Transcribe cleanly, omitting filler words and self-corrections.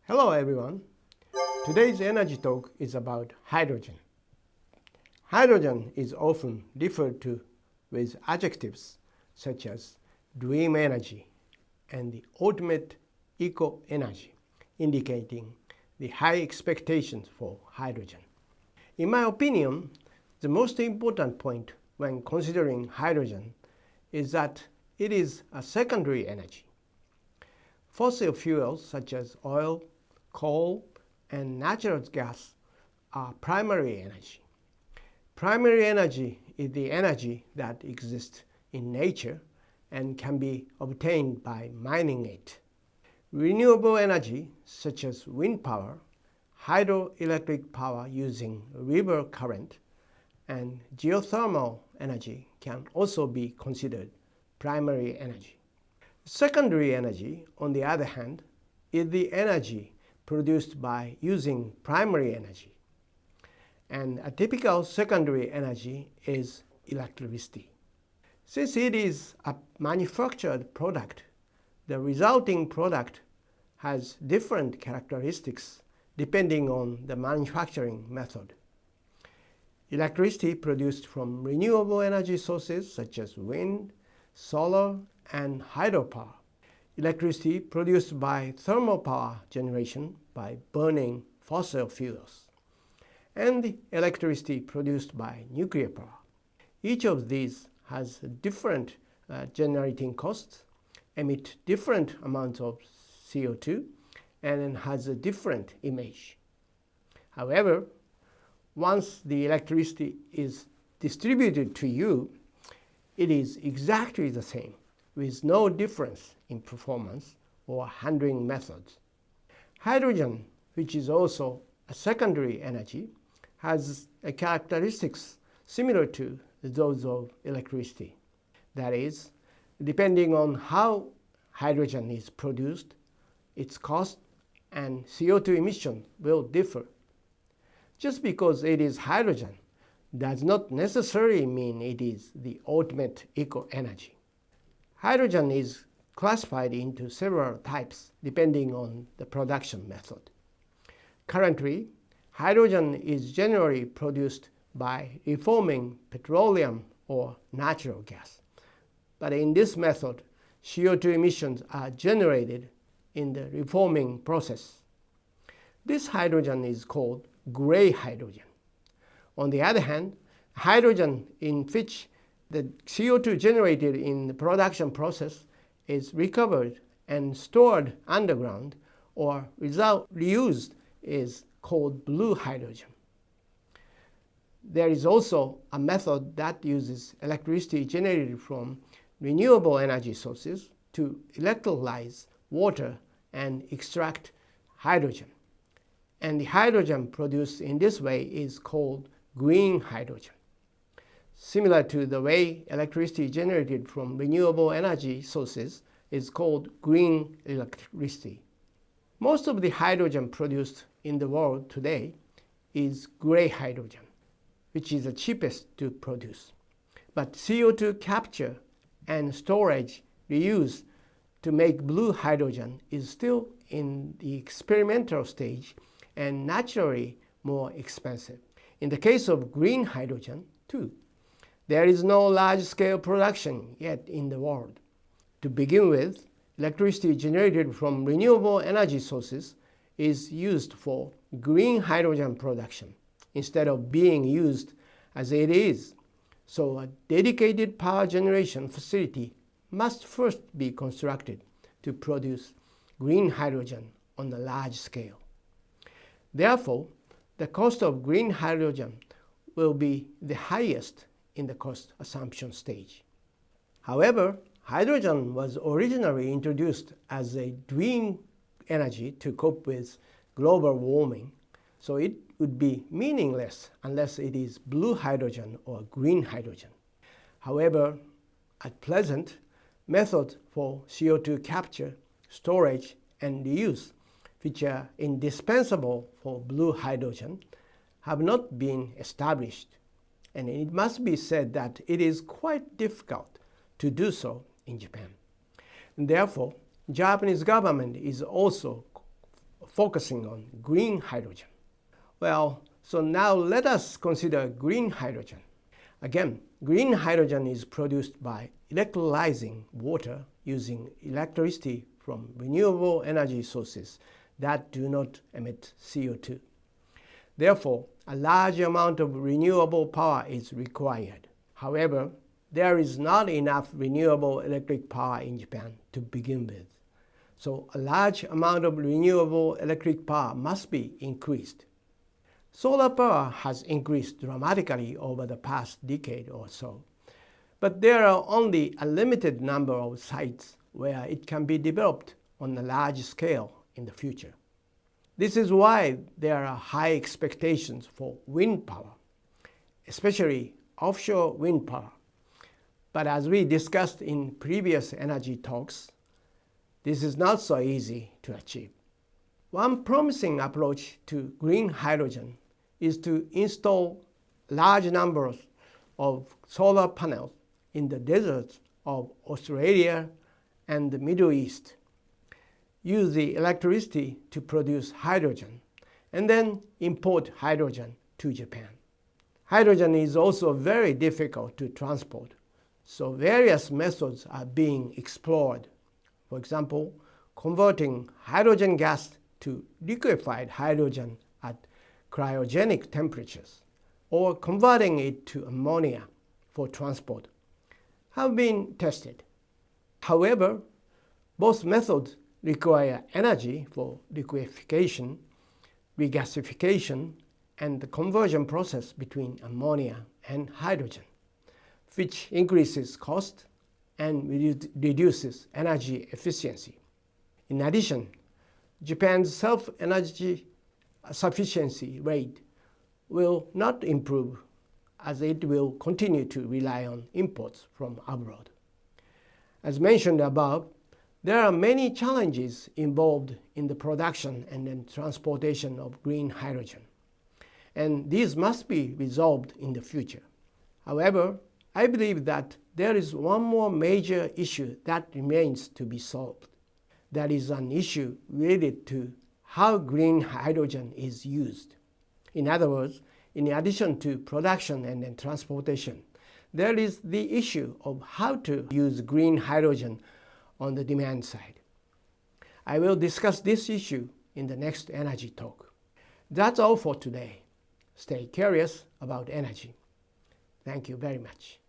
Hello everyone. Today's energy talk is about hydrogen. Hydrogen is often referred to with adjectives such as dream energy and the ultimate eco-energy, indicating the high expectations for hydrogen. In my opinion, the most important point when considering hydrogen is that it is a secondary energy. Fossil fuels such as oil, coal, and natural gas are primary energy. Primary energy is the energy that exists in nature and can be obtained by mining it. Renewable energy such as wind power, hydroelectric power using river current, and geothermal energy can also be considered primary energy. Secondary energy, on the other hand, is the energy produced by using primary energy. And a typical secondary energy is electricity. Since it is a manufactured product, the resulting product has different characteristics depending on the manufacturing method. Electricity produced from renewable energy sources such as wind, solar, and hydropower. Electricity produced by thermal power generation by burning fossil fuels. And electricity produced by nuclear power. Each of these has different generating costs, emit different amounts of CO2, and has a different image. However, once the electricity is distributed to you, it is exactly the same, with no difference in performance or handling methods. Hydrogen, which is also a secondary energy, has characteristics similar to those of electricity. That is, depending on how hydrogen is produced, its cost and CO2 emission will differ. Just because it is hydrogen does not necessarily mean it is the ultimate eco-energy. Hydrogen is classified into several types depending on the production method. Currently, hydrogen is generally produced by reforming petroleum or natural gas. But in this method, CO2 emissions are generated in the reforming process. This hydrogen is called gray hydrogen. On the other hand, hydrogen in which the CO2 generated in the production process is recovered and stored underground or reused is called blue hydrogen. There is also a method that uses electricity generated from renewable energy sources to electrolyze water and extract hydrogen. And the hydrogen produced in this way is called green hydrogen, similar to the way electricity generated from renewable energy sources is called green electricity. Most of the hydrogen produced in the world today is gray hydrogen, which is the cheapest to produce. But CO2 capture and storage reuse to make blue hydrogen is still in the experimental stage and naturally more expensive. In the case of green hydrogen, too, there is no large-scale production yet in the world. To begin with, electricity generated from renewable energy sources is used for green hydrogen production instead of being used as it is. So a dedicated power generation facility must first be constructed to produce green hydrogen on a large scale. Therefore, the cost of green hydrogen will be the highest in the cost assumption stage. However, hydrogen was originally introduced as a dream energy to cope with global warming, so it would be meaningless unless it is blue hydrogen or green hydrogen. However, at present, methods for CO2 capture, storage, and reuse, which are indispensable for blue hydrogen, have not been established. And it must be said that it is quite difficult to do so in Japan. And therefore, Japanese government is also focusing on green hydrogen. Well, so now let us consider green hydrogen. Again, green hydrogen is produced by electrolyzing water using electricity from renewable energy sources that do not emit CO2. Therefore, a large amount of renewable power is required. However, there is not enough renewable electric power in Japan to begin with. So a large amount of renewable electric power must be increased. Solar power has increased dramatically over the past decade or so, but there are only a limited number of sites where it can be developed on a large scale in the future. This is why there are high expectations for wind power, especially offshore wind power. But as we discussed in previous energy talks, this is not so easy to achieve. One promising approach to green hydrogen is to install large numbers of solar panels in the deserts of Australia and the Middle East. Use the electricity to produce hydrogen and then import hydrogen to Japan. Hydrogen is also very difficult to transport, so various methods are being explored. For example, converting hydrogen gas to liquefied hydrogen at cryogenic temperatures, or converting it to ammonia for transport, have been tested. However, both methods require energy for liquefaction, regasification, and the conversion process between ammonia and hydrogen, which increases cost and reduces energy efficiency. In addition, Japan's self-energy sufficiency rate will not improve as it will continue to rely on imports from abroad. As mentioned above, there are many challenges involved in the production and then transportation of green hydrogen, and these must be resolved in the future. However, I believe that there is one more major issue that remains to be solved. That is an issue related to how green hydrogen is used. In other words, in addition to production and then transportation, there is the issue of how to use green hydrogen on the demand side. I will discuss this issue in the next energy talk. That's all for today. Stay curious about energy. Thank you very much.